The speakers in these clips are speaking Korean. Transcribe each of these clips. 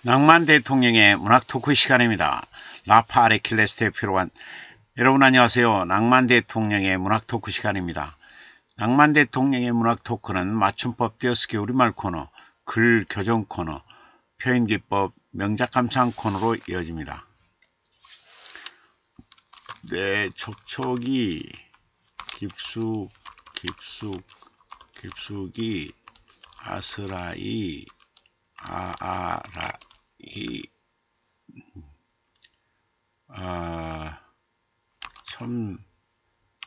낭만 대통령의 문학 토크 시간입니다. 라파 아레킬레스 대표로 한 여러분 안녕하세요. 낭만 대통령의 문학 토크 시간입니다. 낭만 대통령의 문학 토크는 맞춤법 띄어쓰기 우리말 코너, 글 교정 코너, 표현기법, 명작 감상 코너로 이어집니다. 네, 촉촉이 깊숙이 아스라이 아아라이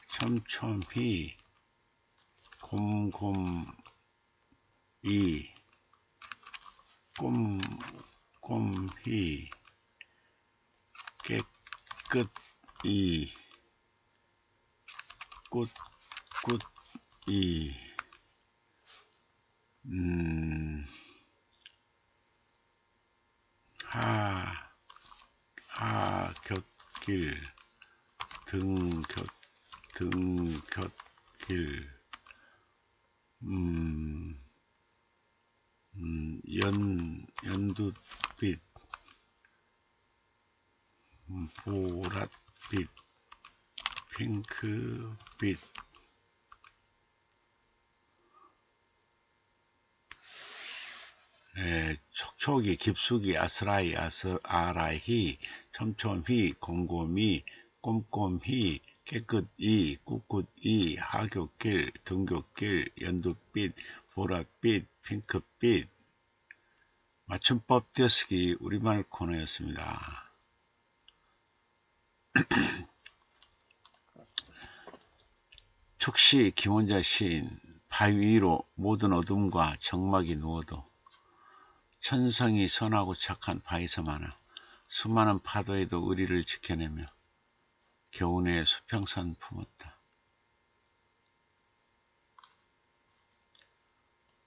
촘촘히 곰곰이 꼼꼼히 깨끗이 꿋꿋이 하곁길 등곁길 연두빛 보랏빛 핑크빛 촉촉이 깊숙이 아스라이 아라히 촘촘히 곰곰이 꼼꼼히 깨끗이 꿋꿋이 하굣길 등굣길 연두빛 보랏빛 핑크빛 맞춤법 띄어쓰기 우리말 코너였습니다. 촉시 김원자 시인 바위 위로 모든 어둠과 적막이 누워도 천성이 선하고 착한 바위섬 하나 수많은 파도에도 의리를 지켜내며 겨우내 수평선 품었다.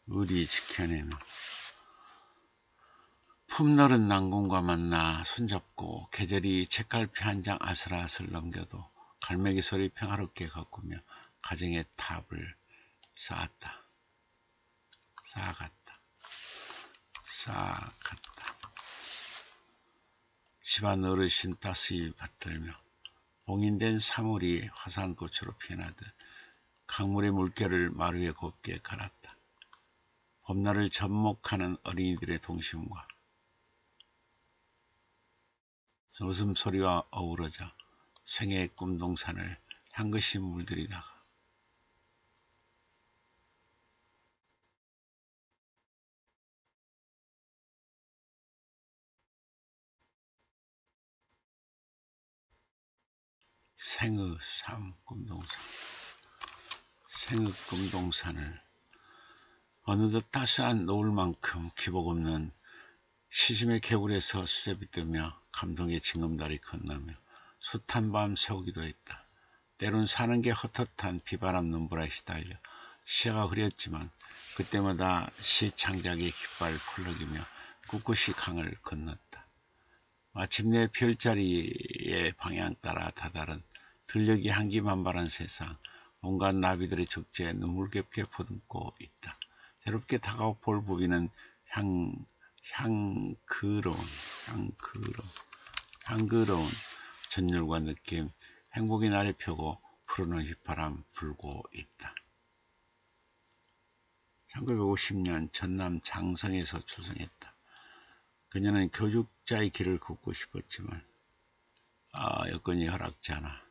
의리 지켜내며 품너른 난공과 만나 손잡고 계절이 책갈피 한 장 아슬아슬 넘겨도 갈매기 소리 평화롭게 가꾸며 가정의 탑을 쌓았다. 집안 어르신 따스히 받들며 봉인된 사물이 화산꽃으로 피어나듯 강물의 물결을 마루 위에 곱게 갈았다. 봄날을 접목하는 어린이들의 동심과 웃음소리와 어우러져 생애의 꿈동산을 향긋이 물들이다가 생의 꿈동산을 어느덧 따스한 노을만큼 기복 없는 시심의 개울에서 수제비 뜨며 감동의 징검다리 건너며 숱한 밤 새우기도 했다. 때론 사는 게 헛헛한 비바람 눈보라에 시달려 시야가 흐렸지만 그때마다 시 창작의 깃발 펄럭이며 꿋꿋이 강을 건넜다. 마침내 별자리의 방향 따라 다다른 들녘이 향기만발한 세상, 온갖 나비들의 축제에 눈물겹게 퍼듬고 있다. 새롭게 다가올 볼부비는 향그러운 전율과 느낌, 행복이 날이 펴고 푸르는 휘파람 불고 있다. 1950년 전남 장성에서 출생했다. 그녀는 교육자의 길을 걷고 싶었지만 여건이 허락지 않아.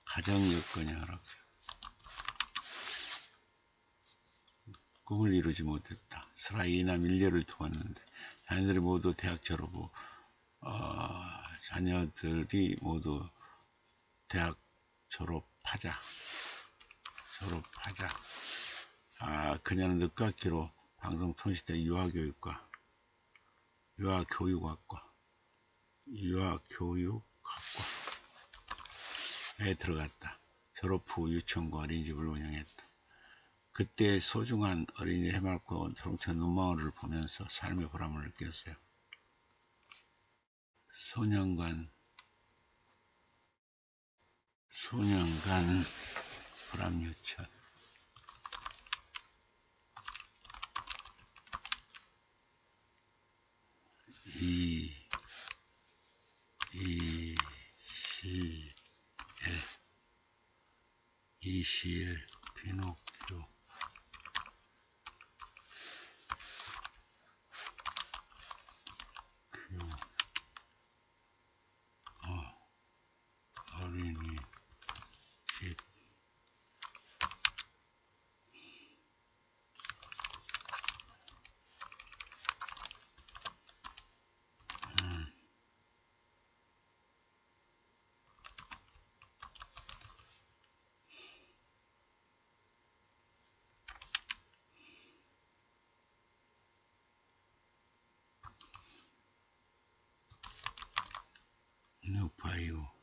가정 여건이 허락지 않아. 꿈을 이루지 못했다. 스라이나 밀려를 두었는데 자녀들이 모두 대학 졸업 후 졸업하자. 그녀는 늦깎이로 방송통신대 유아교육학과에 들어갔다. 졸업 후 유치원과 어린이집을 운영했다. 그때 소중한 어린이 해맑고 동천 눈망울을 보면서 삶의 보람을 느꼈어요. 소년간 보람 유치원. 이, 시, 이시엘, 피노키오, 어린이 집, 누파이오,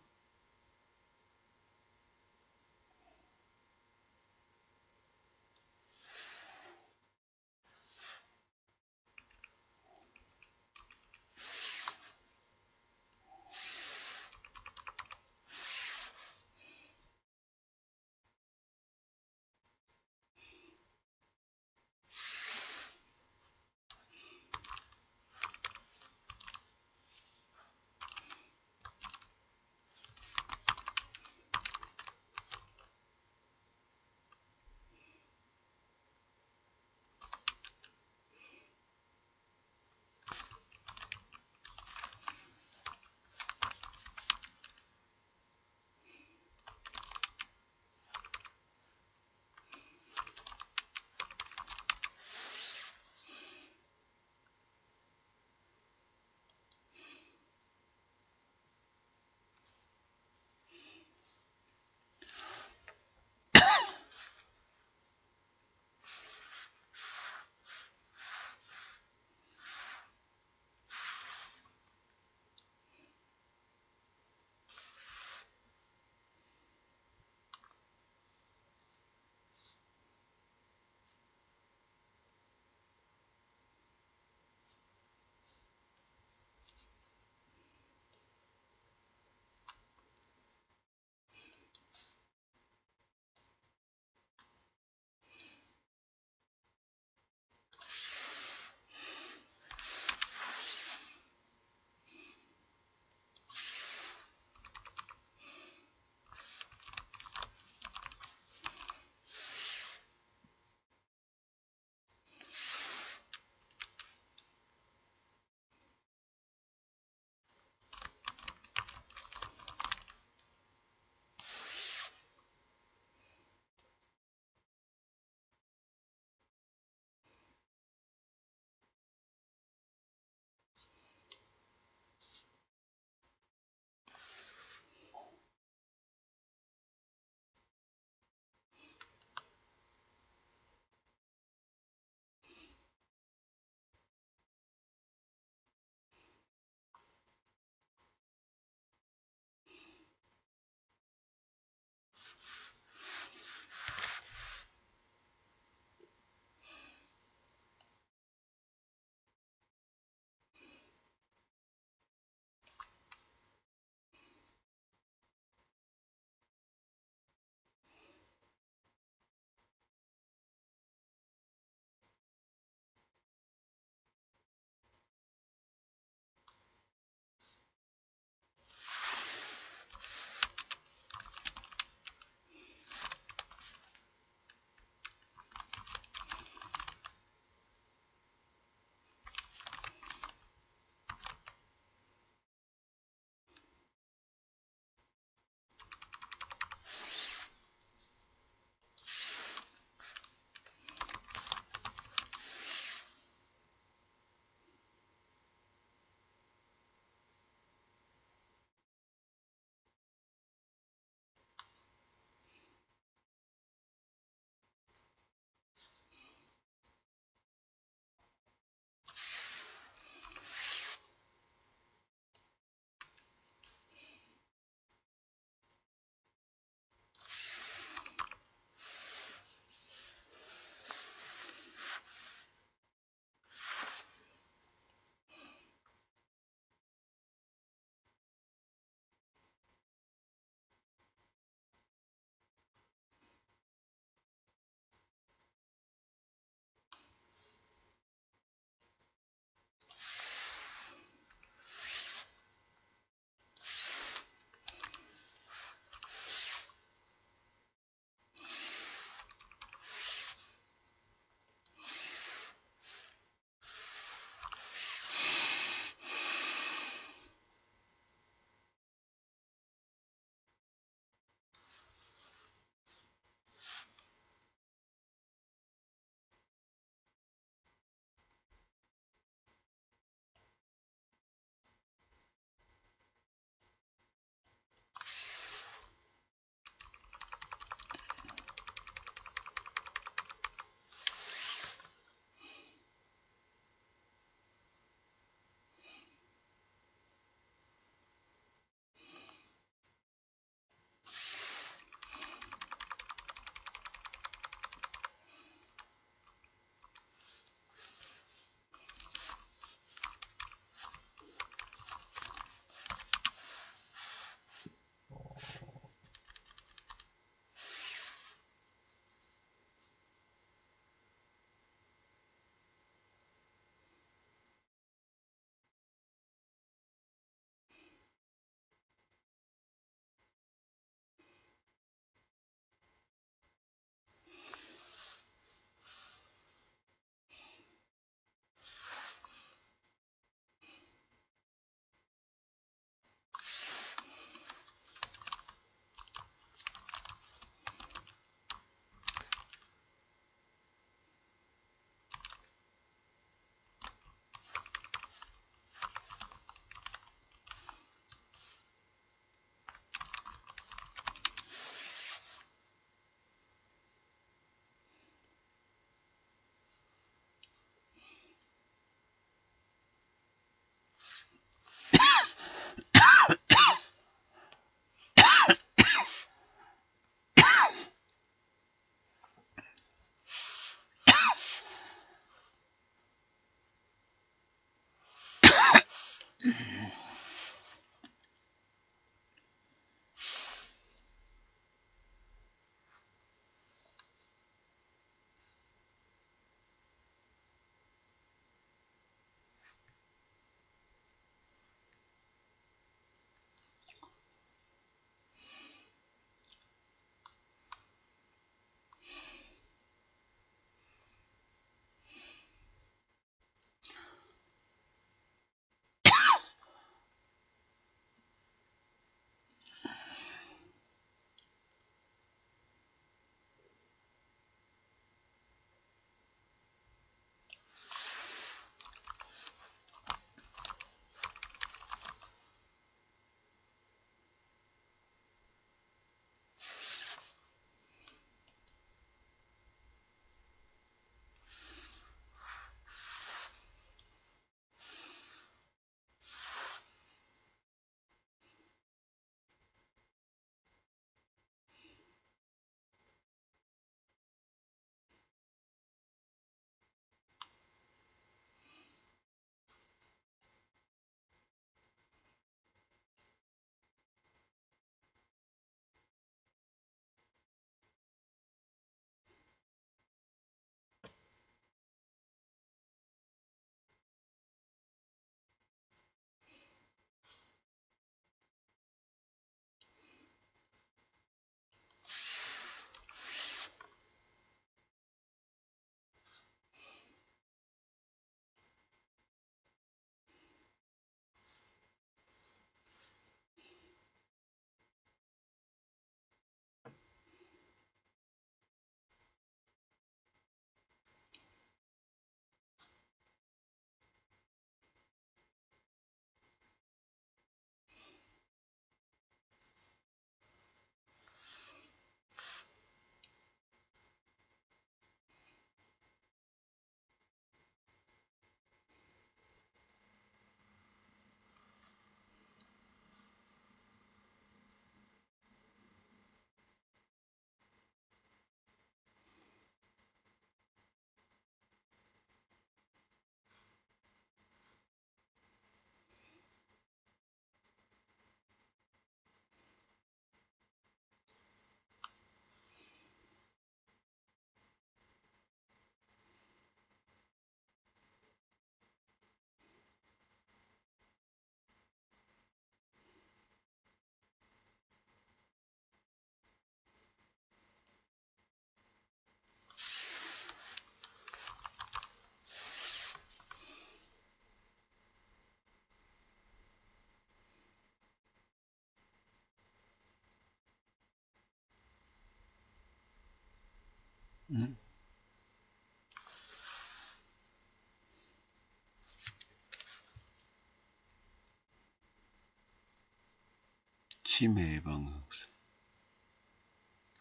치매 예방 항사.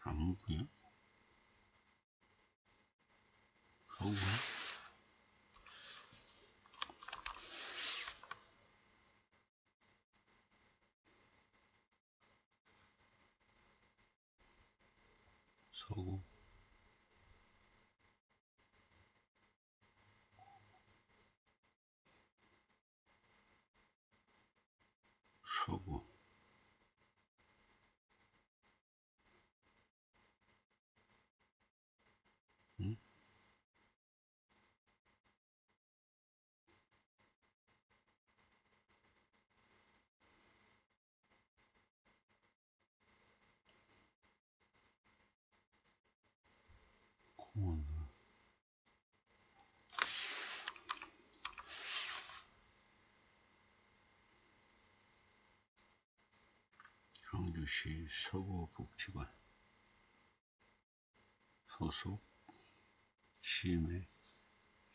아무구요? 서구요? 서구. 서구. 응? 공원. 광주시 서구복지관 소속 치매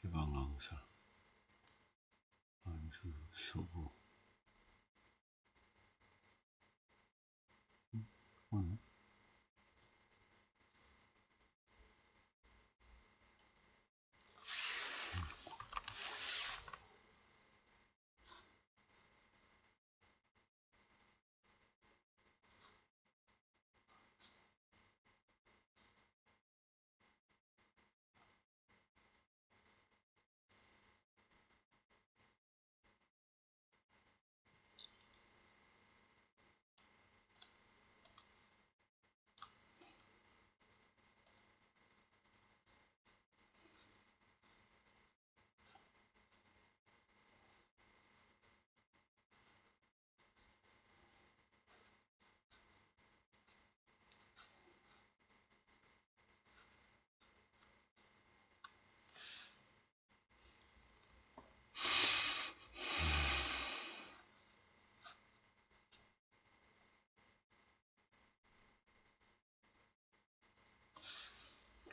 예방 항사. 광주 서구. 응?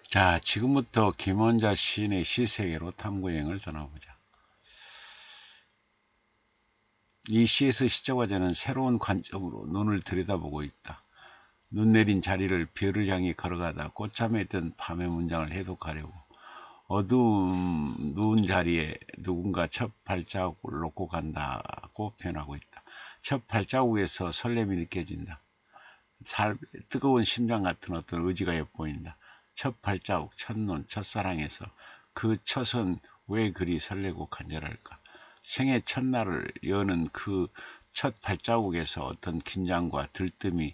자, 지금부터 김원자 시인의 시세계로 탐구여행을 떠나보자. 이 시에서 시적화자는 새로운 관점으로 눈을 들여다보고 있다. 눈 내린 자리를 별을 향해 걸어가다 꽃잠에 든 밤의 문장을 해독하려고 어두운 누운 자리에 누군가 첫 발자국을 놓고 간다고 표현하고 있다. 첫 발자국에서 설렘이 느껴진다. 뜨거운 심장 같은 어떤 의지가 엿보인다. 첫 발자국, 첫눈, 첫사랑에서 그 첫은 왜 그리 설레고 간절할까? 생애 첫날을 여는 그 첫 발자국에서 어떤 긴장과 들뜸이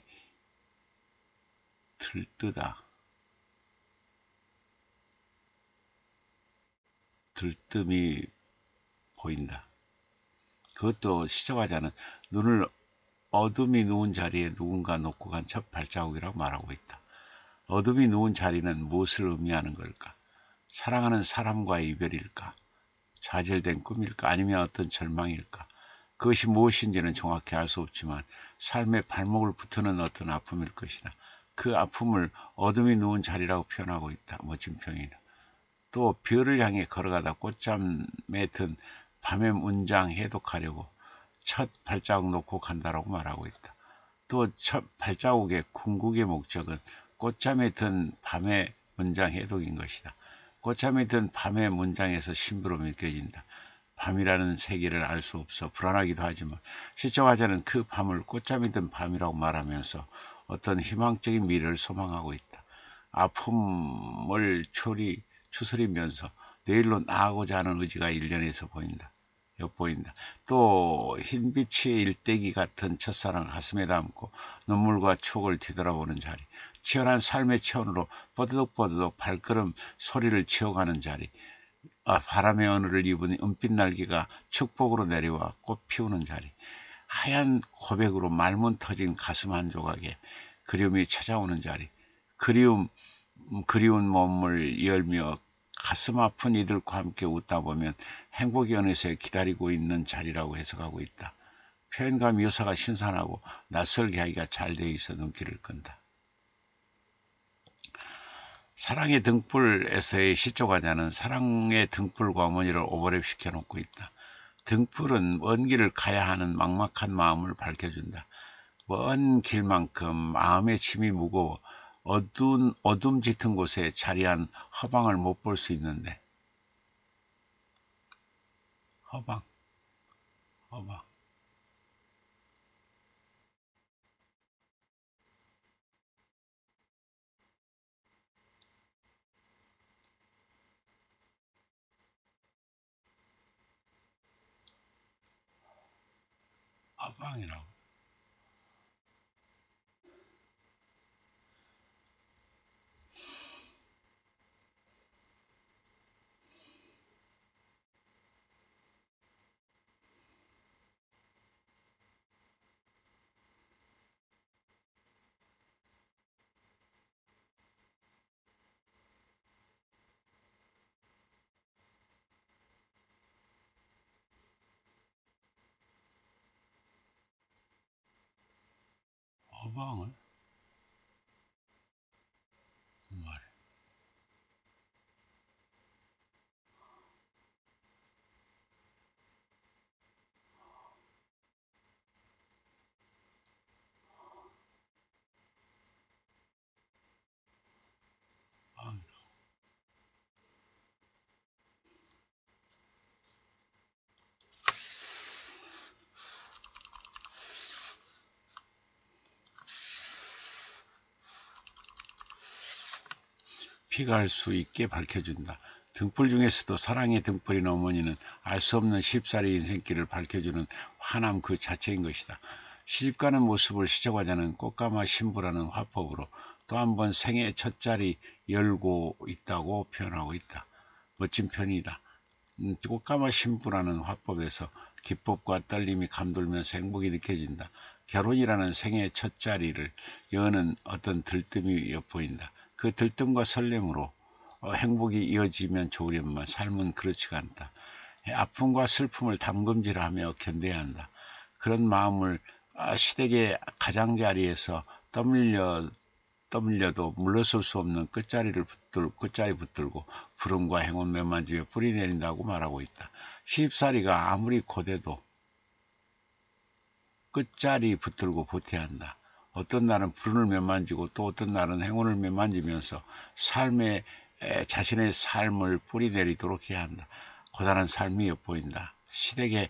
보인다. 그것도 시적화자는 눈을 어둠이 누운 자리에 누군가 놓고 간 첫 발자국이라고 말하고 있다. 어둠이 누운 자리는 무엇을 의미하는 걸까? 사랑하는 사람과의 이별일까? 좌절된 꿈일까? 아니면 어떤 절망일까? 그것이 무엇인지는 정확히 알 수 없지만 삶의 발목을 붙드는 어떤 아픔일 것이다. 그 아픔을 어둠이 누운 자리라고 표현하고 있다. 멋진 표현이다. 또 별을 향해 걸어가다 꽃잠에 든 밤의 문장 해독하려고 첫 발자국 놓고 간다라고 말하고 있다. 또 첫 발자국의 궁극의 목적은 꽃잠에 든 밤의 문장 해독인 것이다. 꽃잠에 든 밤의 문장에서 심부름이 느껴진다. 밤이라는 세계를 알 수 없어 불안하기도 하지만 시적화자는 그 밤을 꽃잠이 든 밤이라고 말하면서 어떤 희망적인 미래를 소망하고 있다. 아픔을 추스리면서 내일로 나아가고자 하는 의지가 일련에서 엿보인다. 또 흰빛의 일대기 같은 첫사랑을 가슴에 담고 눈물과 추억을 뒤돌아보는 자리, 치열한 삶의 체온으로 뻐드덕뻐드덕 발걸음 소리를 지어가는 자리, 바람의 어느를 입은 은빛 날개가 축복으로 내려와 꽃 피우는 자리, 하얀 고백으로 말문 터진 가슴 한 조각에 그리움이 찾아오는 자리, 그리운 몸을 열며 가슴 아픈 이들과 함께 웃다 보면 행복이 어느새 기다리고 있는 자리라고 해석하고 있다. 표현과 묘사가 신선하고 낯설게 하기가 잘 되어 있어 눈길을 끈다. 사랑의 등불에서의 시적화자는 사랑의 등불과 어머니를 오버랩시켜 놓고 있다. 등불은 먼 길을 가야 하는 막막한 마음을 밝혀준다. 먼 길만큼 마음의 짐이 무거워 어둠 짙은 곳에 자리한 허방을 못 볼 수 있는데 허방 허방이라고. 허방을 말해. 피갈 수 있게 밝혀준다. 등불 중에서도 사랑의 등불인 어머니는 알 수 없는 쉽사리 인생길을 밝혀주는 화남 그 자체인 것이다. 시집가는 모습을 시적화자는 꽃가마 신부라는 화법으로 또 한 번 생애 첫 자리 열고 있다고 표현하고 있다. 멋진 편이다. 꽃가마 신부라는 화법에서 기법과 떨림이 감돌면서 행복이 느껴진다. 결혼이라는 생애 첫 자리를 여는 어떤 들뜸이 엿보인다. 그 들뜸과 설렘으로 행복이 이어지면 좋으련만 삶은 그렇지가 않다. 아픔과 슬픔을 담금질하며 견뎌야 한다. 그런 마음을 시댁의 가장자리에서 떠밀려도 물러설 수 없는 끝자리 붙들고 부름과 행운 매만지며 뿌리 내린다고 말하고 있다. 시집살이가 아무리 고돼도 끝자리 붙들고 버텨야 한다. 어떤 날은 불운을 매만지고 또 어떤 날은 행운을 매만지면서 자신의 삶을 뿌리 내리도록 해야 한다. 고단한 삶이 엿보인다. 시댁의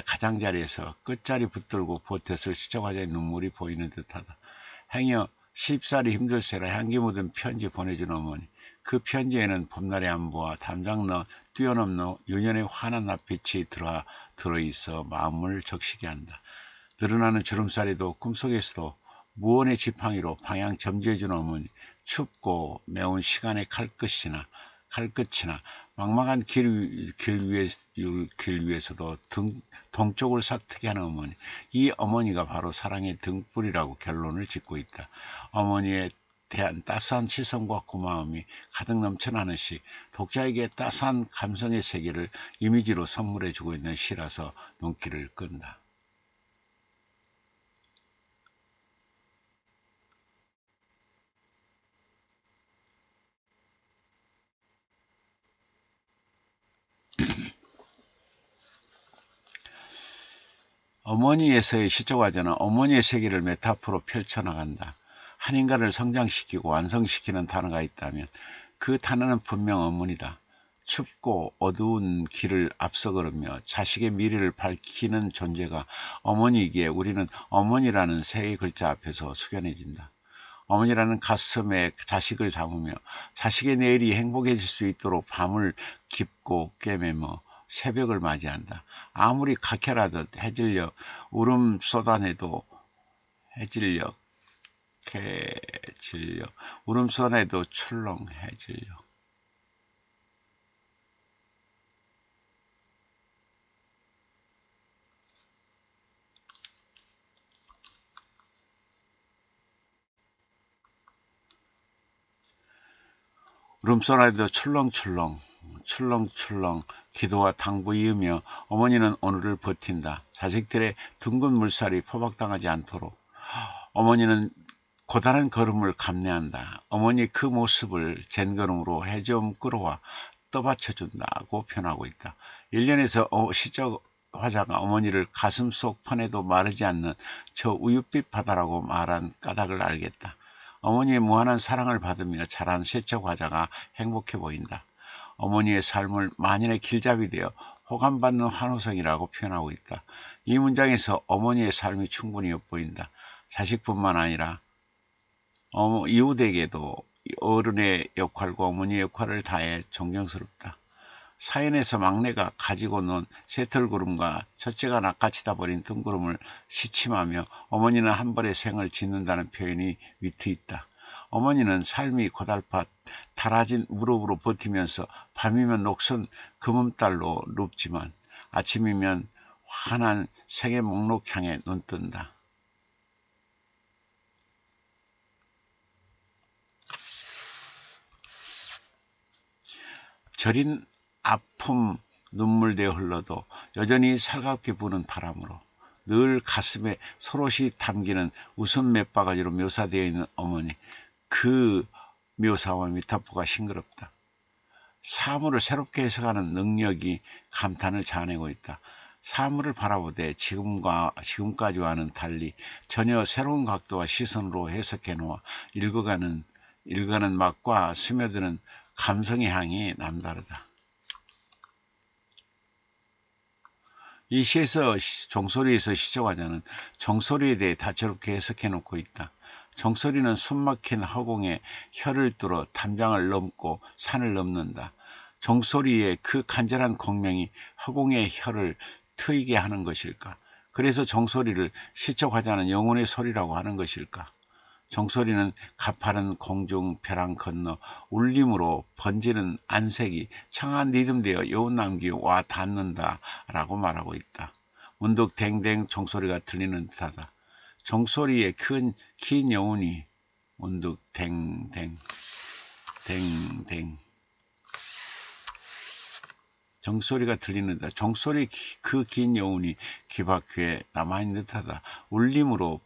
가장자리에서 끝자리 붙들고 버텼을 시청자의 눈물이 보이는 듯하다. 행여 시집살이 힘들세라 향기 묻은 편지 보내준 어머니. 그 편지에는 봄날의 안부와 담장 뛰어넘는 유년의 환한 낯빛이 들어있어 마음을 적시게 한다. 늘어나는 주름살이도 꿈속에서도 무언의 지팡이로 방향 점지해준 어머니. 춥고 매운 시간의 칼끝이나 막막한 길 위에서도 동쪽을 싹트게 하는 어머니. 이 어머니가 바로 사랑의 등불이라고 결론을 짓고 있다. 어머니에 대한 따스한 시선과 고마움이 가득 넘쳐나는 시, 독자에게 따스한 감성의 세계를 이미지로 선물해주고 있는 시라서 눈길을 끈다. 어머니에서의 시적 화제는 어머니의 세계를 메타포로 펼쳐나간다. 한 인간을 성장시키고 완성시키는 단어가 있다면 그 단어는 분명 어머니다. 춥고 어두운 길을 앞서 걸으며 자식의 미래를 밝히는 존재가 어머니이기에 우리는 어머니라는 세 글자 앞에서 숙연해진다. 어머니라는 가슴에 자식을 담으며 자식의 내일이 행복해질 수 있도록 밤을 깊고 꿰매며 새벽을 맞이한다. 아무리 각혈하듯 해질녘 울음 쏟아내도 울음 쏟아내도 출렁해질녘. 울음소리도 출렁출렁 기도와 당부 이으며 어머니는 오늘을 버틴다. 자식들의 둥근 물살이 포박당하지 않도록 어머니는 고단한 걸음을 감내한다. 어머니 그 모습을 젠걸음으로 해좀 끌어와 떠받쳐준다고 표현하고 있다. 1년에서 시적 화자가 어머니를 가슴속 편에도 마르지 않는 저 우윳빛 바다라고 말한 까닭을 알겠다. 어머니의 무한한 사랑을 받으며 자란 시적 화자가 행복해 보인다. 어머니의 삶을 만인의 길잡이 되어 호감받는 환호성이라고 표현하고 있다. 이 문장에서 어머니의 삶이 충분히 엿보인다. 자식뿐만 아니라 이웃에게도 어른의 역할과 어머니의 역할을 다해 존경스럽다. 사연에서 막내가 가지고 논 새털구름과 첫째가 낚아치다 버린 뜬구름을 시침하며 어머니는 한 벌의 생을 짓는다는 표현이 위트 있다. 어머니는 삶이 고달파 달아진 무릎으로 버티면서 밤이면 녹슨 금음달로 눕지만 아침이면 환한 생의 목록 향해 눈뜬다. 저린 아픔 눈물 되어 흘러도 여전히 살갑게 부는 바람으로 늘 가슴에 소롯이 담기는 웃음 몇 바가지로 묘사되어 있는 어머니. 그 묘사와 미타포가 싱그럽다. 사물을 새롭게 해석하는 능력이 감탄을 자아내고 있다. 사물을 바라보되 지금까지와는 달리 전혀 새로운 각도와 시선으로 해석해 놓아 읽어가는 맛과 스며드는 감성의 향이 남다르다. 이 시에서 종소리에서 시적화자는 종소리에 대해 다채롭게 해석해 놓고 있다. 종소리는 숨막힌 허공에 혀를 뚫어 담장을 넘고 산을 넘는다. 종소리의 그 간절한 공명이 허공의 혀를 트이게 하는 것일까? 그래서 종소리를 시적화자는 영혼의 소리라고 하는 것일까? 종소리는 가파른 공중 벼랑 건너 울림으로 번지는 안색이 청한 리듬되어 여운 남기 와 닿는다라고 말하고 있다. 문득 댕댕 종소리가 들리는 듯하다. 종소리의 긴 여운이 문득 댕댕 종소리가 들리는다. 종소리 그 긴 여운이 귀 밖에 남아있는 듯하다. 울림으로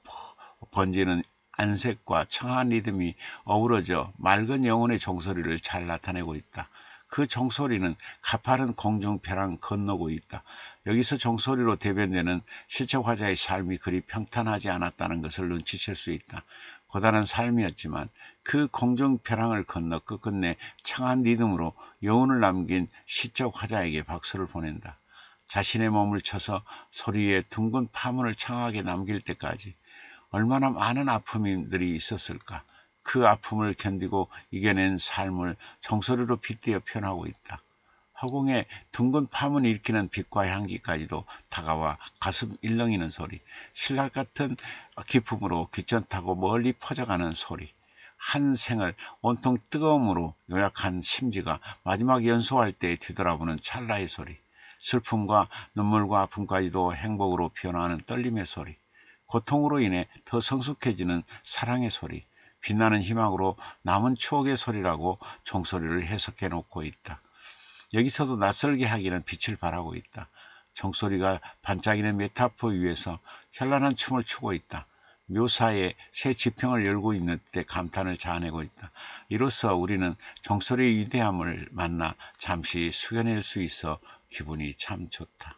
번지는 안색과 청아한 리듬이 어우러져 맑은 영혼의 종소리를 잘 나타내고 있다. 그 종소리는 가파른 공중벼랑 건너고 있다. 여기서 종소리로 대변되는 시적 화자의 삶이 그리 평탄하지 않았다는 것을 눈치챌 수 있다. 고단한 삶이었지만 그 공중벼랑을 건너 끝끝내 청한 리듬으로 여운을 남긴 시적 화자에게 박수를 보낸다. 자신의 몸을 쳐서 소리에 둥근 파문을 청하게 남길 때까지 얼마나 많은 아픔들이 있었을까. 그 아픔을 견디고 이겨낸 삶을 종소리로 빗대어 표현하고 있다. 허공에 둥근 파문이 일으키는 빛과 향기까지도 다가와 가슴 일렁이는 소리, 신랄 같은 기품으로 귀전타고 멀리 퍼져가는 소리, 한 생을 온통 뜨거움으로 요약한 심지가 마지막 연소할 때 뒤돌아보는 찰나의 소리, 슬픔과 눈물과 아픔까지도 행복으로 변화하는 떨림의 소리, 고통으로 인해 더 성숙해지는 사랑의 소리, 빛나는 희망으로 남은 추억의 소리라고 종소리를 해석해 놓고 있다. 여기서도 낯설게 하기는 빛을 발하고 있다. 종소리가 반짝이는 메타포 위에서 현란한 춤을 추고 있다. 묘사에 새 지평을 열고 있는 때 감탄을 자아내고 있다. 이로써 우리는 종소리의 위대함을 만나 잠시 숙여낼 수 있어 기분이 참 좋다.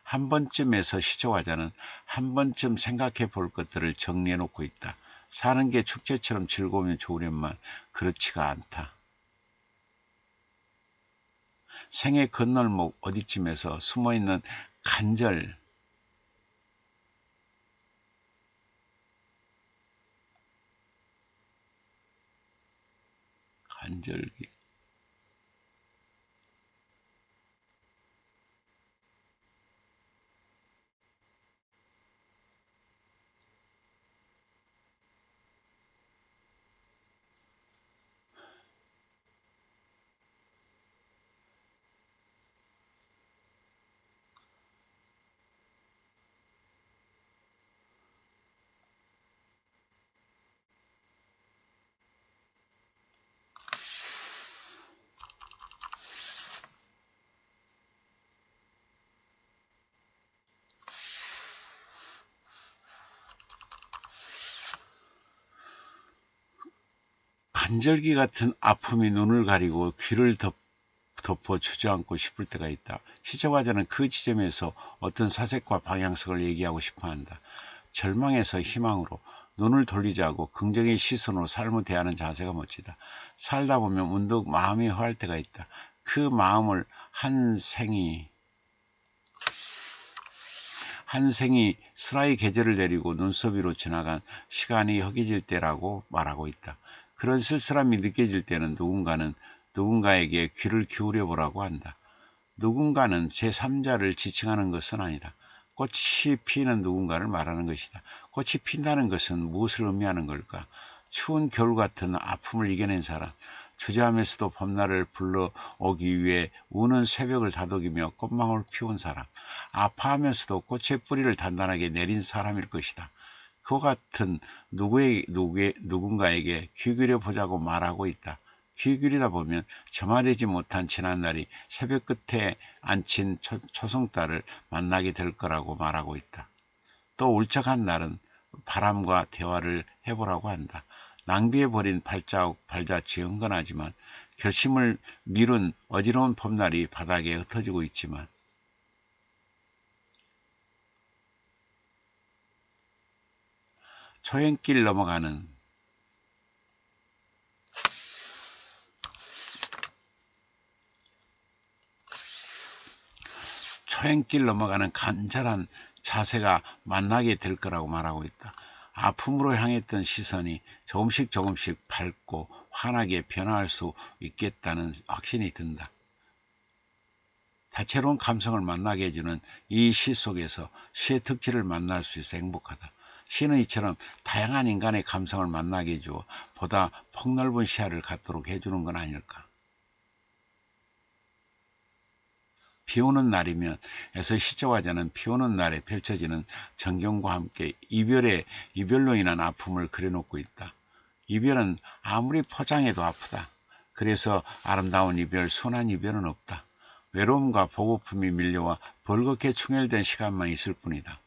한 번쯤에서 시조화자는 한 번쯤 생각해 볼 것들을 정리해 놓고 있다. 사는 게 축제처럼 즐거우면 좋으련만 그렇지가 않다. 생의 건널목 어디쯤에서 숨어있는 간절기, 같은 아픔이 눈을 가리고 귀를 덮어 주저앉고 싶을 때가 있다. 시적화자는 그 지점에서 어떤 사색과 방향성을 얘기하고 싶어한다. 절망에서 희망으로 눈을 돌리자고 긍정의 시선으로 삶을 대하는 자세가 멋지다. 살다 보면 문득 마음이 허할 때가 있다. 그 마음을 한 생이 슬라의 계절을 내리고 눈썹 위로 지나간 시간이 허기질 때라고 말하고 있다. 그런 쓸쓸함이 느껴질 때는 누군가에게 귀를 기울여 보라고 한다. 누군가는 제3자를 지칭하는 것은 아니다. 꽃이 피는 누군가를 말하는 것이다. 꽃이 핀다는 것은 무엇을 의미하는 걸까? 추운 겨울 같은 아픔을 이겨낸 사람, 주저하면서도 봄날을 불러오기 위해 우는 새벽을 다독이며 꽃망울 피운 사람, 아파하면서도 꽃의 뿌리를 단단하게 내린 사람일 것이다. 그와 같은 누군가에게 귀 기울여 보자고 말하고 있다. 귀 기울이다 보면 점화되지 못한 지난날이 새벽 끝에 앉힌 초승달을 만나게 될 거라고 말하고 있다. 또 울적한 날은 바람과 대화를 해보라고 한다. 낭비해버린 발자취 흥건하지만 결심을 미룬 어지러운 봄날이 바닥에 흩어지고 있지만 초행길 넘어가는 간절한 자세가 만나게 될 거라고 말하고 있다. 아픔으로 향했던 시선이 조금씩 밝고 환하게 변화할 수 있겠다는 확신이 든다. 다채로운 감성을 만나게 해주는 이 시 속에서 시의 특질을 만날 수 있어 행복하다. 시는 이처럼 다양한 인간의 감성을 만나게 해주어 보다 폭넓은 시야를 갖도록 해주는 건 아닐까. 비오는 날이면 에서 시적화자는 비오는 날에 펼쳐지는 전경과 함께 이별로 인한 아픔을 그려놓고 있다. 이별은 아무리 포장해도 아프다. 그래서 아름다운 이별, 순한 이별은 없다. 외로움과 보고픔이 밀려와 벌겋게 충혈된 시간만 있을 뿐이다.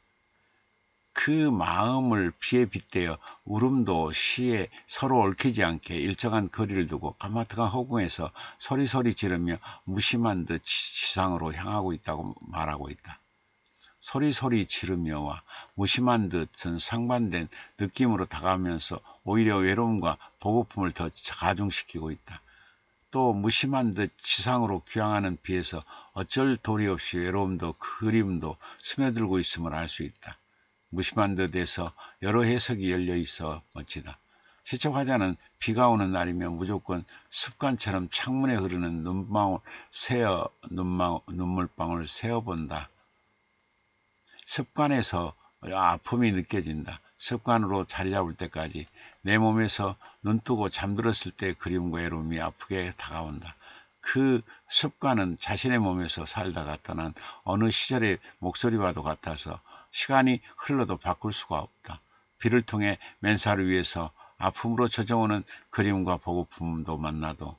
그 마음을 비에 빗대어 울음도 시에 서로 얽히지 않게 일정한 거리를 두고 까마득한 허공에서 소리소리 지르며 무심한 듯 지상으로 향하고 있다고 말하고 있다. 소리소리 지르며와 무심한 듯은 상반된 느낌으로 다가오면서 오히려 외로움과 보고픔을 더 가중시키고 있다. 또 무심한 듯 지상으로 귀향하는 비에서 어쩔 도리 없이 외로움도 그리움도 스며들고 있음을 알 수 있다. 무심한 듯에서 여러 해석이 열려 있어 멋지다. 시적 화자는 비가 오는 날이면 무조건 습관처럼 창문에 흐르는 눈물방울 세어본다. 습관에서 아픔이 느껴진다. 습관으로 자리 잡을 때까지 내 몸에서 눈뜨고 잠들었을 때 그리움과 외로움이 아프게 다가온다. 그 습관은 자신의 몸에서 살다가 떠난 어느 시절의 목소리와도 같아서 시간이 흘러도 바꿀 수가 없다. 비를 통해 맨살을 위해서 아픔으로 젖어오는 그리움과 보고픔도 만나고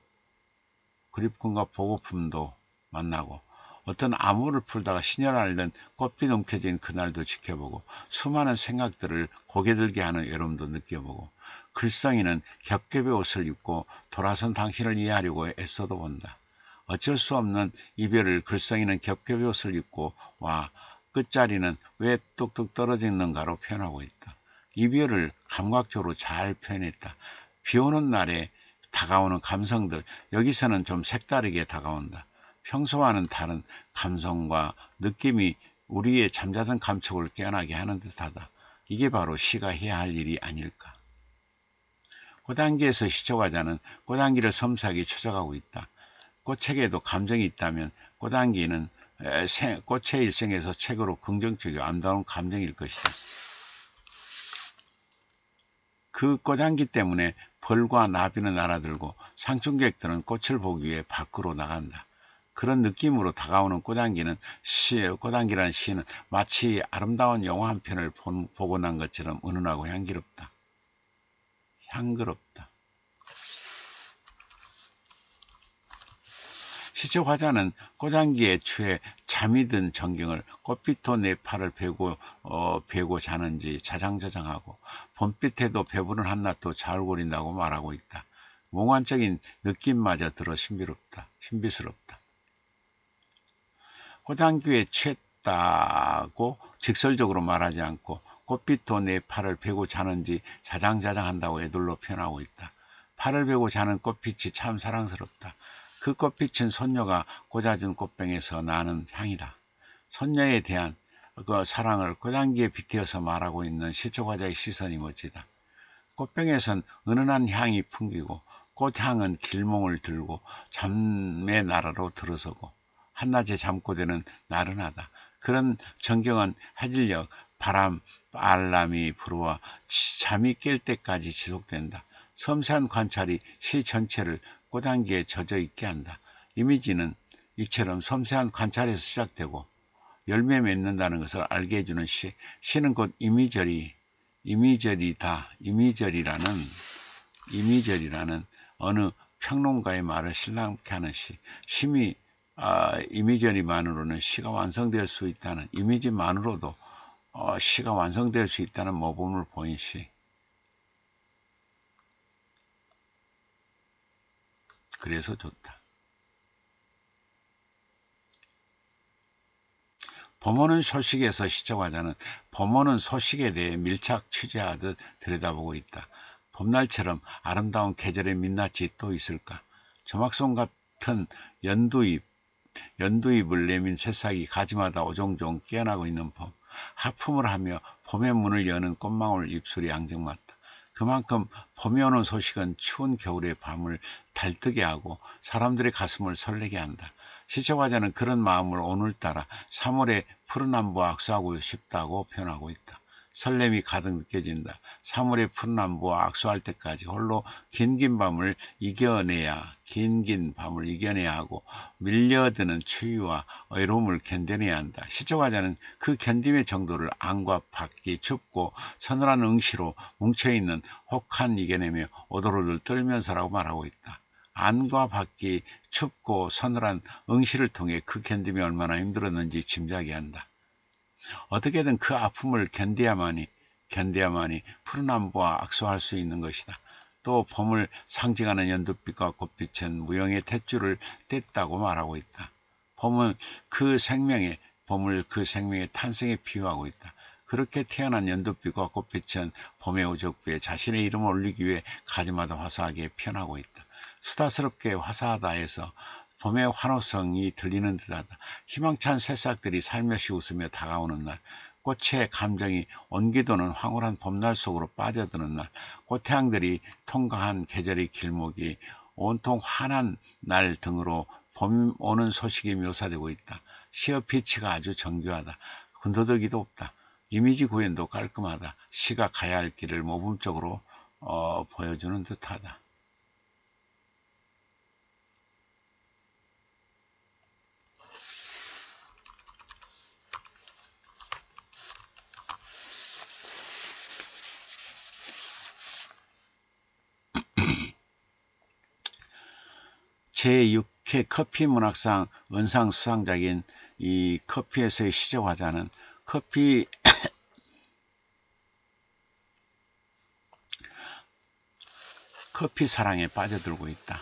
어떤 암호를 풀다가 신혈 앓는 꽃빛 움켜진 그날도 지켜보고 수많은 생각들을 고개 들게 하는 외로움도 느껴보고 글썽이는 겹겹의 옷을 입고 돌아선 당신을 이해하려고 애써도 본다. 어쩔 수 없는 이별을 글썽이는 겹겹의 옷을 입고 와 끝자리는 왜 뚝뚝 떨어지는가로 표현하고 있다. 이별을 감각적으로 잘 표현했다. 비 오는 날에 다가오는 감성들, 여기서는 좀 색다르게 다가온다. 평소와는 다른 감성과 느낌이 우리의 잠자던 감촉을 깨어나게 하는 듯하다. 이게 바로 시가 해야 할 일이 아닐까. 꽃향기에서 시초가자는 꽃향기를 섬세하게 추적하고 있다. 꽃에게도 감정이 있다면 꽃향기는 꽃의 일생에서 최고로 긍정적이고 아름다운 감정일 것이다. 그 꽃향기 때문에 벌과 나비는 날아들고 상충객들은 꽃을 보기 위해 밖으로 나간다. 그런 느낌으로 다가오는 꽃향기라는 시는 마치 아름다운 영화 한 편을 보고 난 것처럼 은은하고 향기롭다. 시적 화자는 꽃향기에 취해 잠이 든 전경을 꽃빛도 내 팔을 베고 자는지 자장자장하고 봄빛에도 배부른 한낮도 자울거린다고 말하고 있다. 몽환적인 느낌마저 들어 신비스럽다. 꽃향기에 취했다고 직설적으로 말하지 않고 꽃빛도 내 팔을 베고 자는지 자장자장한다고 애들로 표현하고 있다. 팔을 베고 자는 꽃빛이 참 사랑스럽다. 그 꽃빛은 손녀가 꽂아준 꽃병에서 나는 향이다. 손녀에 대한 그 사랑을 꽃향기에 빗대어서 말하고 있는 시초화자의 시선이 멋지다. 꽃병에선 은은한 향이 풍기고 꽃향은 길몽을 들고 잠의 나라로 들어서고 한낮에 잠꼬대는 나른하다. 그런 전경은 해질녘 바람, 알람이 불어와 잠이 깰 때까지 지속된다. 섬세한 관찰이 시 전체를 꽃향기에 젖어 있게 한다. 이미지는 이처럼 섬세한 관찰에서 시작되고 열매 맺는다는 것을 알게 해주는 시. 시는 곧 이미절이라는 어느 평론가의 말을 신랑케 하는 시. 이미저리만으로는 시가 완성될 수 있다는, 이미지만으로도 시가 완성될 수 있다는 모범을 보인 시. 그래서 좋다. 봄오는 소식에서 시초화자는 봄오는 소식에 대해 밀착 취재하듯 들여다보고 있다. 봄날처럼 아름다운 계절의 민낯이 또 있을까? 조막송 같은 연두잎을 내민 새싹이 가지마다 오종종 깨어나고 있는 봄. 하품을 하며 봄의 문을 여는 꽃망울 입술이 앙증맞다. 그만큼 봄이 오는 소식은 추운 겨울의 밤을 달뜨게 하고 사람들의 가슴을 설레게 한다. 시초화자는 그런 마음을 오늘따라 3월의 푸른 안부와 악수하고 싶다고 표현하고 있다. 설렘이 가득 느껴진다. 3월의 푸른 안부와 악수할 때까지 홀로 긴 밤을 이겨내야 하고 밀려드는 추위와 외로움을 견뎌내야 한다. 시초화자는 그 견딤의 정도를 안과 밖이 춥고 서늘한 응시로 뭉쳐있는 혹한 이겨내며 오돌오돌 떨면서라고 말하고 있다. 안과 밖이 춥고 서늘한 응시를 통해 그 견딤이 얼마나 힘들었는지 짐작이 한다. 어떻게든 그 아픔을 견뎌야만이 푸른 안부와 악수할 수 있는 것이다. 또 봄을 상징하는 연두빛과 꽃빛은 무영의 탯줄을 뗐다고 말하고 있다. 봄을 그 생명의 탄생에 비유하고 있다. 그렇게 태어난 연두빛과 꽃빛은 봄의 오적부에 자신의 이름을 올리기 위해 가지마다 화사하게 피어나고 있다. 수다스럽게 화사하다 해서 봄의 환호성이 들리는 듯하다. 희망찬 새싹들이 살며시 웃으며 다가오는 날, 꽃의 감정이 온기도는 황홀한 봄날 속으로 빠져드는 날, 꽃향들이 통과한 계절의 길목이 온통 환한 날 등으로 봄 오는 소식이 묘사되고 있다. 시의 비치가 아주 정교하다. 군더더기도 없다. 이미지 구현도 깔끔하다. 시가 가야 할 길을 모범적으로 보여주는 듯하다. 제6회 커피 문학상 은상 수상작인 이 커피에서의 시적화자는 커피 사랑에 빠져들고 있다.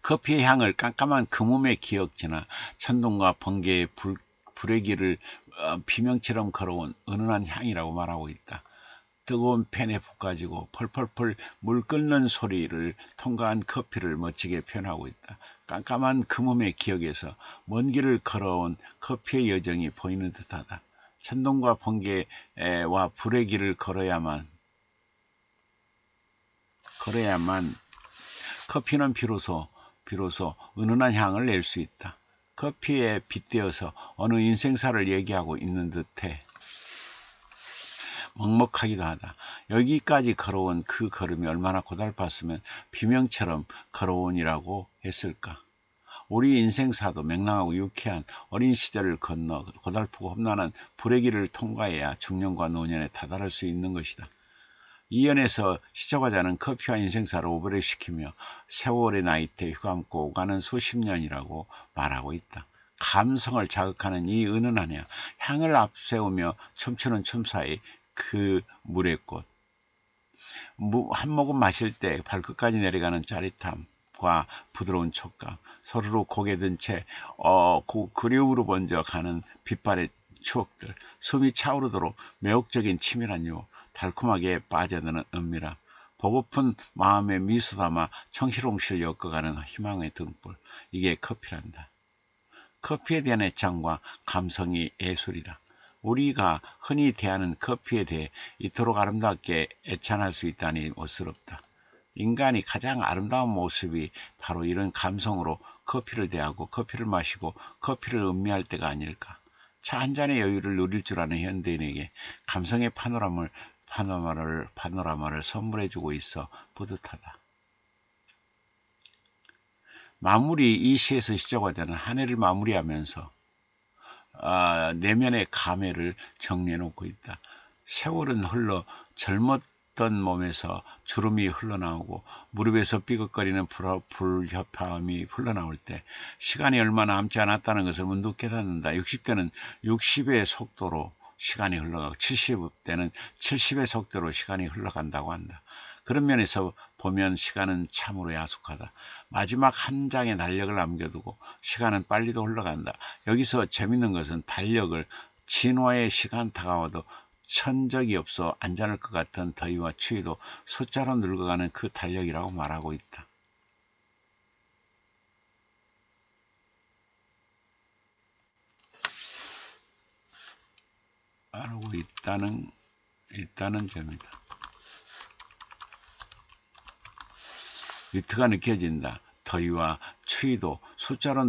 커피의 향을 깜깜한 금음의 기억지나 천둥과 번개의 불의 길을 비명처럼 걸어온 은은한 향이라고 말하고 있다. 뜨거운 팬에 볶아지고 펄펄펄 물 끓는 소리를 통과한 커피를 멋지게 표현하고 있다. 깜깜한 금음의 기억에서 먼 길을 걸어온 커피의 여정이 보이는 듯하다. 천둥과 번개와 불의 길을 걸어야만 커피는 비로소 은은한 향을 낼 수 있다. 커피에 빗대어서 어느 인생사를 얘기하고 있는 듯해 먹먹하기도 하다. 여기까지 걸어온 그 걸음이 얼마나 고달팠으면 비명처럼 걸어온이라고 했을까. 우리 인생사도 명랑하고 유쾌한 어린 시절을 건너 고달프고 험난한 불의 길을 통과해야 중년과 노년에 다다를 수 있는 것이다. 이 연에서 시적화자는 커피와 인생사를 오버랩시키며 세월의 나이테 휘감고 오가는 수십 년이라고 말하고 있다. 감성을 자극하는 이 은은한 향을 앞세우며 춤추는 춤사이 그 물의 꽃. 한 모금 마실 때 발끝까지 내려가는 짜릿함과 부드러운 촉감, 서로로 고개 든 채 그리움으로 번져가는 빛발의 추억들, 숨이 차오르도록 매혹적인 치밀한 유혹, 달콤하게 빠져드는 은밀함, 보고픈 마음에 미소 담아 청실홍실 엮어가는 희망의 등불. 이게 커피란다. 커피에 대한 애착과 감성이 예술이다. 우리가 흔히 대하는 커피에 대해 이토록 아름답게 애찬할 수 있다니 멋스럽다. 인간이 가장 아름다운 모습이 바로 이런 감성으로 커피를 대하고 커피를 마시고 커피를 음미할 때가 아닐까. 차 한 잔의 여유를 누릴 줄 아는 현대인에게 감성의 파노라마를 선물해주고 있어 뿌듯하다. 이 시에서 시적화자는 한 해를 마무리하면서 내면의 감회를 정리해놓고 있다. 세월은 흘러 젊었던 몸에서 주름이 흘러나오고 무릎에서 삐걱거리는 불협화음이 흘러나올 때 시간이 얼마 남지 않았다는 것을 문득 깨닫는다. 60대는 60의 속도로 시간이 흘러가고 70대는 70의 속도로 시간이 흘러간다고 한다. 그런 면에서 보면 시간은 참으로 야속하다. 마지막 한 장의 달력을 남겨두고 시간은 빨리도 흘러간다. 여기서 재밌는 것은 달력을 진화의 시간 다가와도 천적이 없어 안전할 것 같은 더위와 추위도 숫자로 늙어가는 그 달력이라고 말하고 있다. 말하고 있다는 점이다. 위트가 느껴진다. 더위와 추위도 숫자로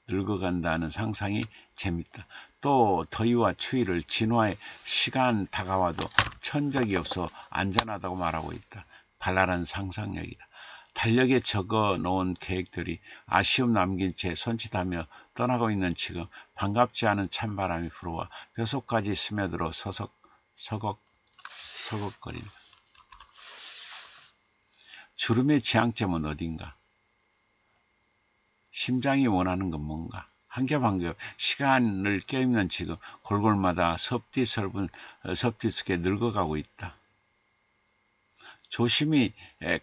늙어간다는 상상이 재밌다. 또 더위와 추위를 진화의 시간 다가와도 천적이 없어 안전하다고 말하고 있다. 발랄한 상상력이다. 달력에 적어 놓은 계획들이 아쉬움 남긴 채 손짓하며 떠나고 있는 지금 반갑지 않은 찬바람이 불어와 뼛속까지 스며들어 서걱거린다. 주름의 지향점은 어딘가? 심장이 원하는 건 뭔가? 한 겹 한 겹 시간을 껴있는 지금 골골마다 섭디스게 늙어가고 있다. 조심히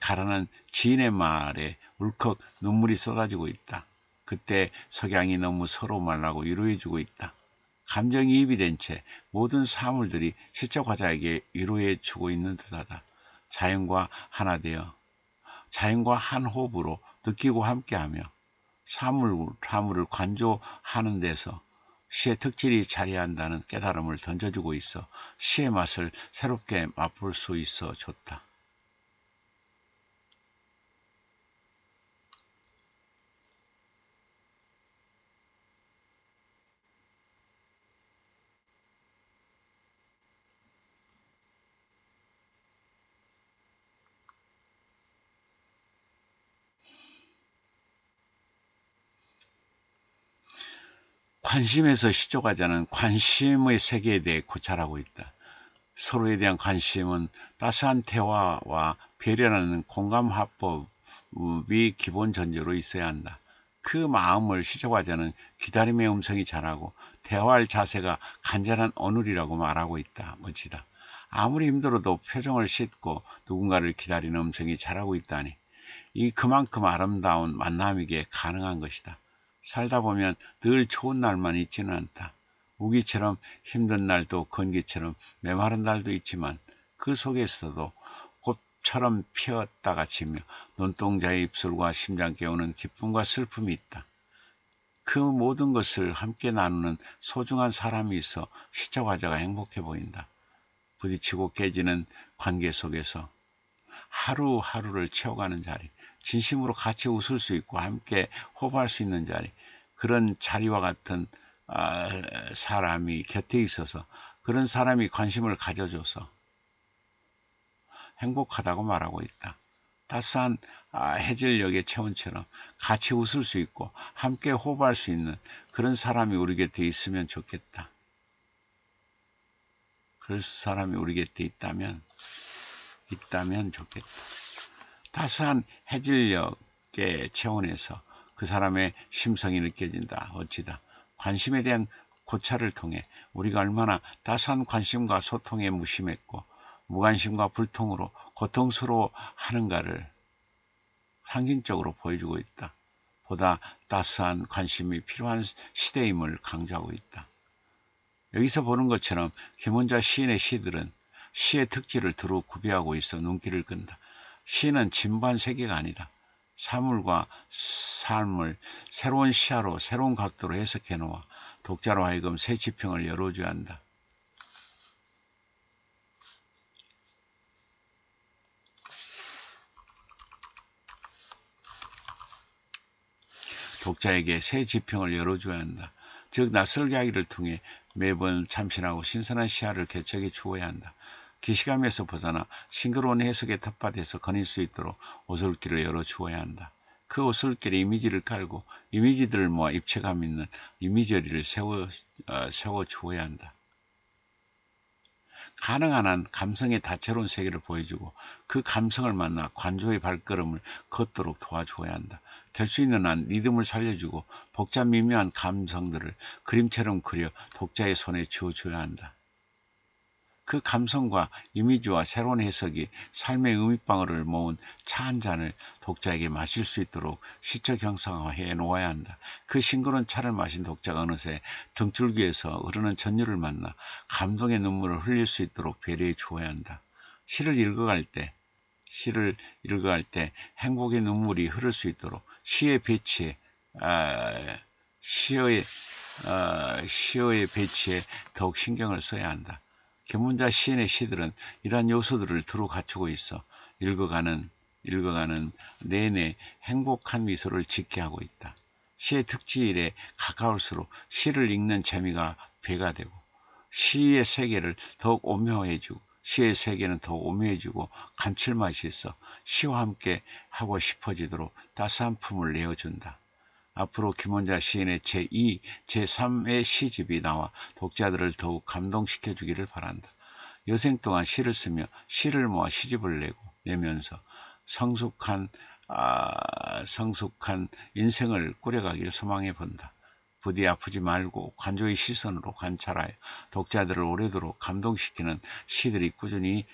가라는 지인의 말에 울컥 눈물이 쏟아지고 있다. 그때 석양이 너무 서로 말라고 위로해주고 있다. 감정이입이 된 채 모든 사물들이 시적 화자에게 위로해주고 있는 듯하다. 자연과 하나 되어 자연과 한 호흡으로 느끼고 함께하며 사물을 관조하는 데서 시의 특질이 자리한다는 깨달음을 던져주고 있어 시의 맛을 새롭게 맛볼 수 있어 좋다. 관심에서 시족하자는 관심의 세계에 대해 고찰하고 있다. 서로에 대한 관심은 따스한 대화와 배려라는 공감화법이 기본 전제로 있어야 한다. 그 마음을 시족하자는 기다림의 음성이 자라고 대화할 자세가 간절한 언울이라고 말하고 있다. 멋지다. 아무리 힘들어도 표정을 씻고 누군가를 기다리는 음성이 자라고 있다니 그만큼 아름다운 만남이기에 가능한 것이다. 살다 보면 늘 좋은 날만 있지는 않다. 우기처럼 힘든 날도 건기처럼 메마른 날도 있지만 그 속에서도 꽃처럼 피었다가 지며 눈동자의 입술과 심장 깨우는 기쁨과 슬픔이 있다. 그 모든 것을 함께 나누는 소중한 사람이 있어 시적 화자가 행복해 보인다. 부딪히고 깨지는 관계 속에서 하루하루를 채워가는 자리, 진심으로 같이 웃을 수 있고 함께 호흡할 수 있는 자리, 그런 자리와 같은 사람이 곁에 있어서 그런 사람이 관심을 가져줘서 행복하다고 말하고 있다. 따스한 해질녘의 체온처럼 같이 웃을 수 있고 함께 호흡할 수 있는 그런 사람이 우리 곁에 있으면 좋겠다. 그럴 사람이 우리 곁에 있다면 좋겠다. 따스한 해질녘의 체온에서 그 사람의 심성이 느껴진다. 어찌다. 관심에 대한 고찰을 통해 우리가 얼마나 따스한 관심과 소통에 무심했고 무관심과 불통으로 고통스러워하는가를 상징적으로 보여주고 있다. 보다 따스한 관심이 필요한 시대임을 강조하고 있다. 여기서 보는 것처럼 김원자 시인의 시들은 시의 특질을 두루 구비하고 있어 눈길을 끈다. 시는 진부한 세계가 아니다. 사물과 삶을 새로운 시야로 새로운 각도로 해석해 놓아 독자로 하여금 새 지평을 열어줘야 한다. 독자에게 새 지평을 열어줘야 한다. 즉 낯설게 하기를 통해 매번 참신하고 신선한 시야를 개척해 주어야 한다. 기시감에서 벗어나 싱그러운 해석의 텃밭에서 거닐 수 있도록 오솔길을 열어주어야 한다. 그 오솔길에 이미지를 깔고 이미지들을 모아 입체감 있는 이미저리를 세워주어야 한다. 가능한 한 감성의 다채로운 세계를 보여주고 그 감성을 만나 관조의 발걸음을 걷도록 도와주어야 한다. 될 수 있는 한 리듬을 살려주고 복잡 미묘한 감성들을 그림처럼 그려 독자의 손에 쥐어줘야 한다. 그 감성과 이미지와 새로운 해석이 삶의 의미방울을 모은 차 한 잔을 독자에게 마실 수 있도록 시적 형상화해 놓아야 한다. 그 싱그러운 차를 마신 독자가 어느새 등줄기에서 흐르는 전율을 만나 감동의 눈물을 흘릴 수 있도록 배려해 주어야 한다. 시를 읽어갈 때 행복의 눈물이 흐를 수 있도록 시의 배치에 더욱 신경을 써야 한다. 김문자 시인의 시들은 이러한 요소들을 두루 갖추고 있어 읽어가는 내내 행복한 미소를 짓게 하고 있다. 시의 특질에 가까울수록 시를 읽는 재미가 배가 되고 시의 세계를 더욱 오묘해지고 시의 세계는 더욱 오묘해지고 감칠맛이 있어 시와 함께 하고 싶어지도록 따스한 품을 내어준다. 앞으로 김원자 시인의 제2, 제3의 시집이 나와 독자들을 더욱 감동시켜 주기를 바란다. 여생 동안 시를 쓰며 시를 모아 시집을 내면서 성숙한 인생을 꾸려가길 소망해 본다. 부디 아프지 말고 관조의 시선으로 관찰하여 독자들을 오래도록 감동시키는 시들을 꾸준히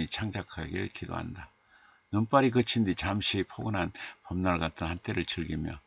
창작하길 기도한다. 눈발이 그친 뒤 잠시 포근한 봄날 같은 한때를 즐기며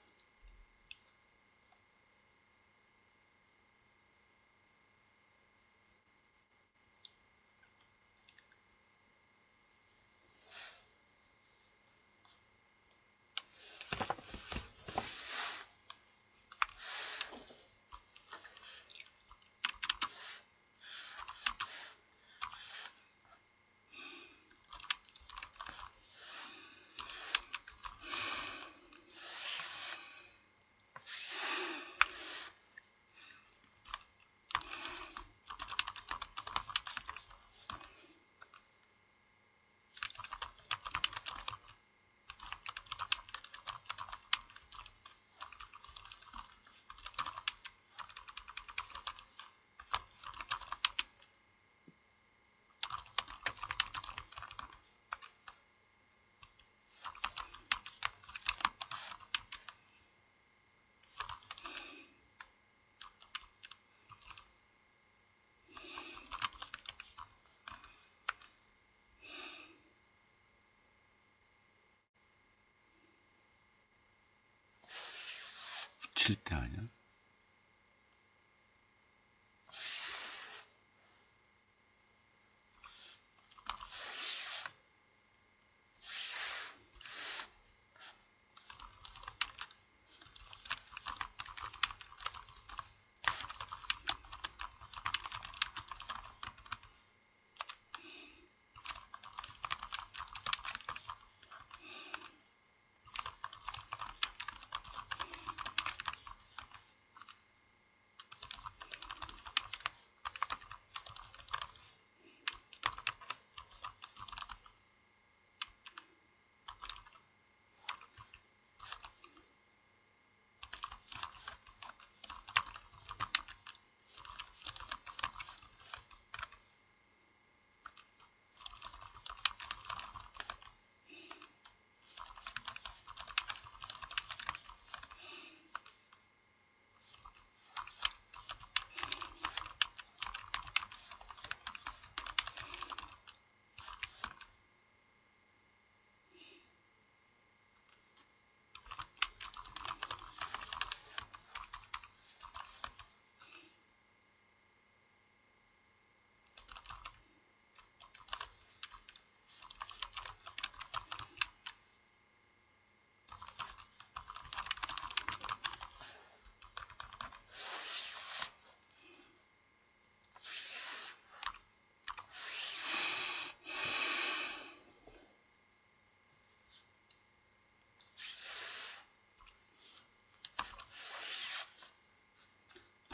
붙일 때 아니야?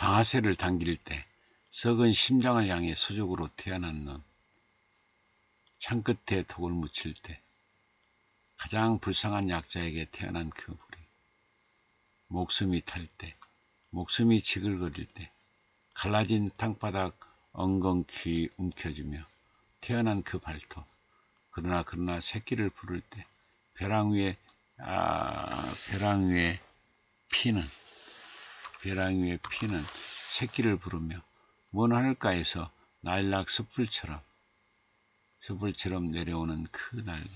방아쇠를 당길 때 썩은 심장을 향해 수직으로 태어난 눈, 창끝에 독을 묻힐 때 가장 불쌍한 약자에게 태어난 그 불이, 목숨이 탈 때, 목숨이 지글거릴 때 갈라진 땅바닥 엉겅퀴 움켜쥐며 태어난 그 발톱, 그러나 새끼를 부를 때 벼랑 위에 피는 새끼를 부르며 먼 하늘가에서 나일락 숯불처럼 내려오는 그 날개.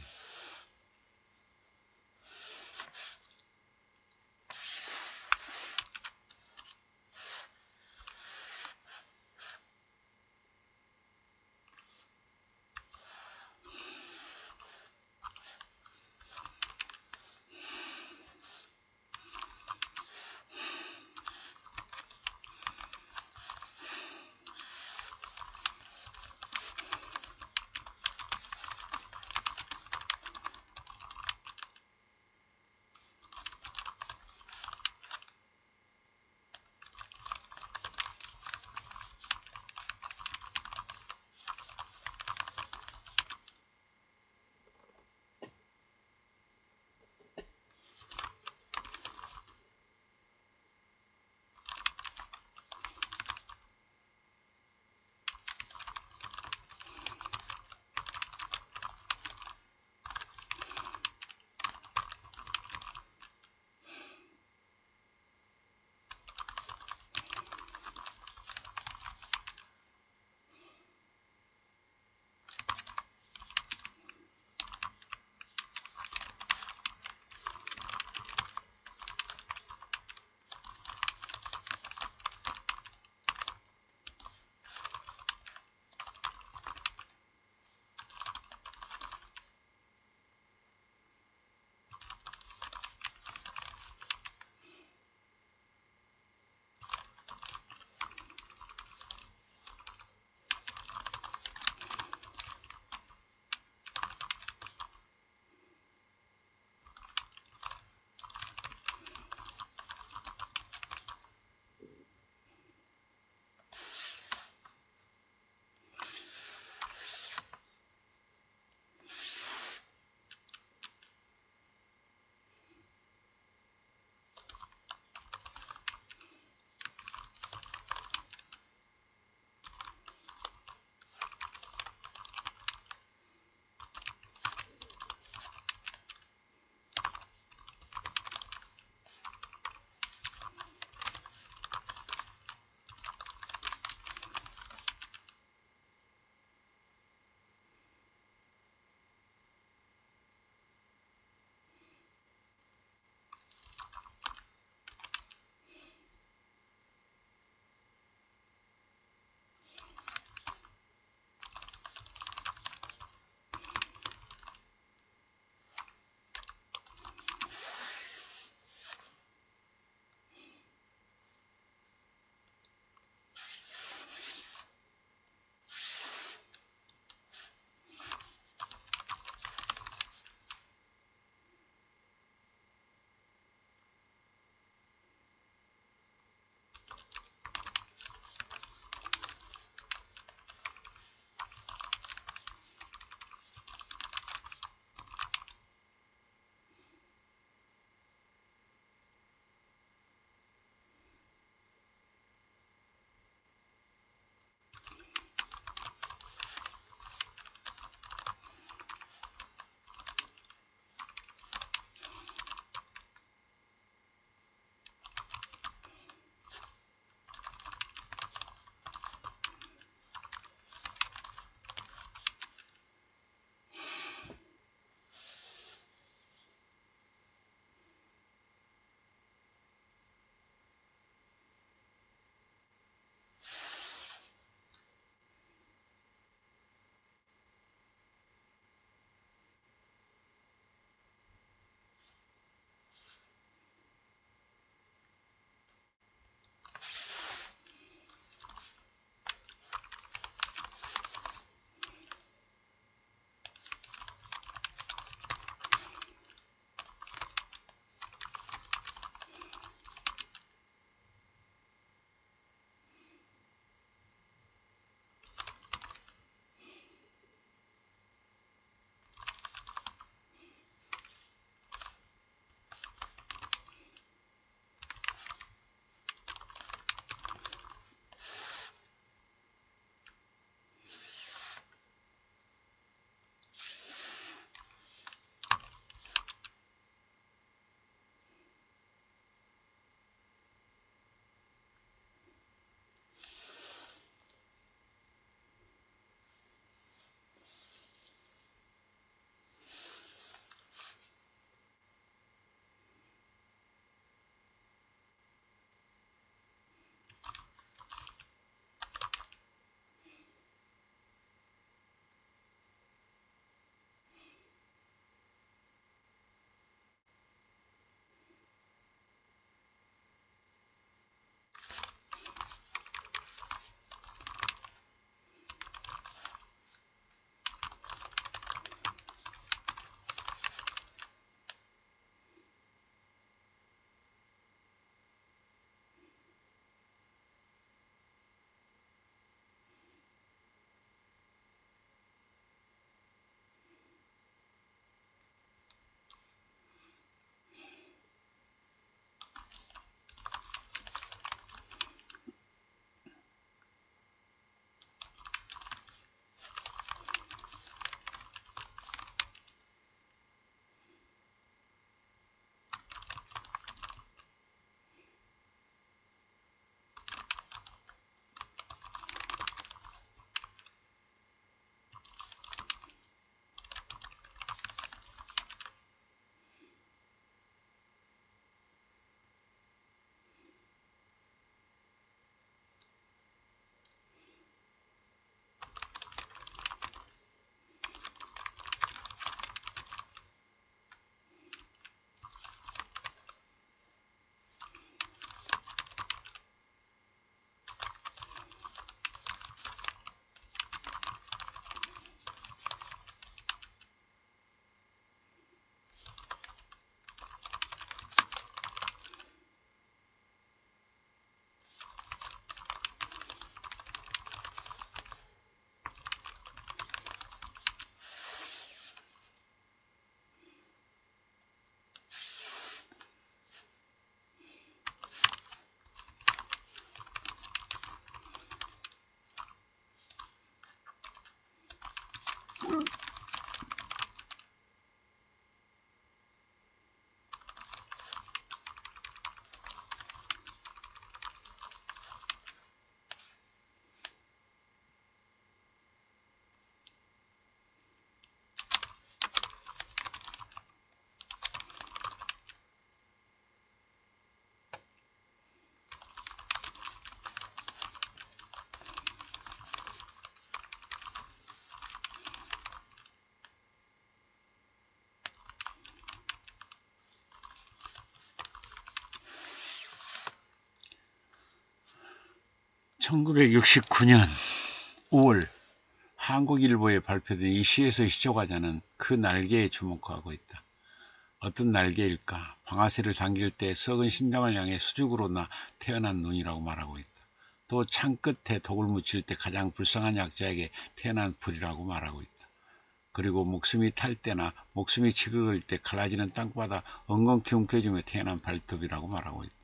1969년 5월 한국일보에 발표된 이 시에서 시초가자는 그 날개에 주목하고 있다. 어떤 날개일까? 방아쇠를 당길 때 썩은 심장을 향해 수직으로 태어난 눈이라고 말하고 있다. 또 창 끝에 독을 묻힐 때 가장 불쌍한 약자에게 태어난 불이라고 말하고 있다. 그리고 목숨이 탈 때나 목숨이 지그을 때 갈라지는 땅바닥 엉겅퀴 움켜쥐며 태어난 발톱이라고 말하고 있다.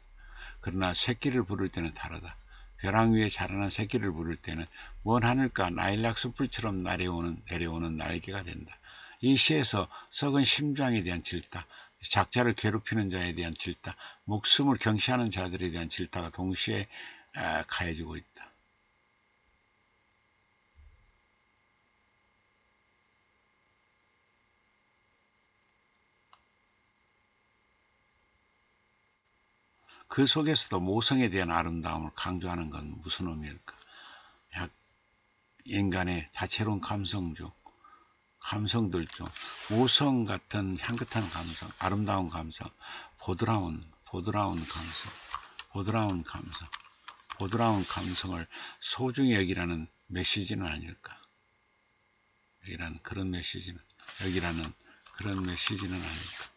그러나 새끼를 부를 때는 다르다. 벼랑 위에 자라는 새끼를 부를 때는 먼 하늘가 나일락 숲풀처럼 내려오는 날개가 된다. 이 시에서 썩은 심장에 대한 질타, 작자를 괴롭히는 자에 대한 질타, 목숨을 경시하는 자들에 대한 질타가 동시에 가해지고 있다. 그 속에서도 모성에 대한 아름다움을 강조하는 건 무슨 의미일까? 인간의 다채로운 감성들 중 모성 같은 향긋한 감성, 아름다운 감성, 보드라운 감성을 소중히 여기라는 메시지는 아닐까? 여기라는 그런 메시지는 아닐까?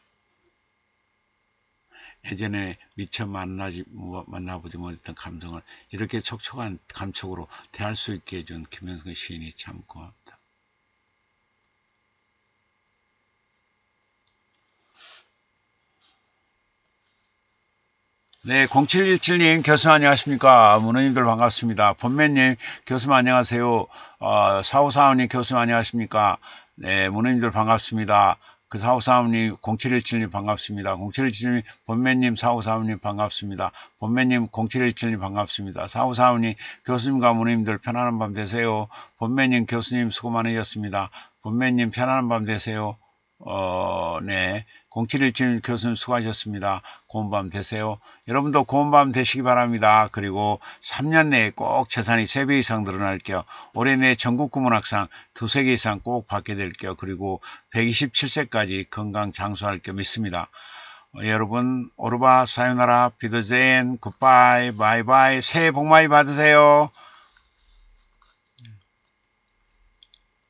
예전에 미처 만나보지 못했던 감성을 이렇게 촉촉한 감촉으로 대할 수 있게 해준 김현성 시인이 참 고맙다. 네, 0717님 교수님 안녕하십니까? 문호님들 반갑습니다. 본매님 교수님 안녕하세요. 4545님 교수님 안녕하십니까? 네, 문호님들 반갑습니다. 그 4545님 0717님 반갑습니다. 0717님 본매님 4545님 반갑습니다. 본매님 0717님 반갑습니다. 4545님 교수님과 문호님들 편안한 밤 되세요. 본매님 교수님 수고 많으셨습니다. 본매님 편안한 밤 되세요. 네. 0717 교수님 수고하셨습니다. 고운 밤 되세요. 여러분도 고운 밤 되시기 바랍니다. 그리고 3년 내에 꼭 재산이 3배 이상 늘어날게요. 올해 내 전국 구문학상 2~3개 이상 꼭 받게 될게요. 그리고 127세까지 건강 장수할 겸 믿습니다. 여러분 오르바 사요나라 비드젠 굿바이 바이바이 새해 복 많이 받으세요.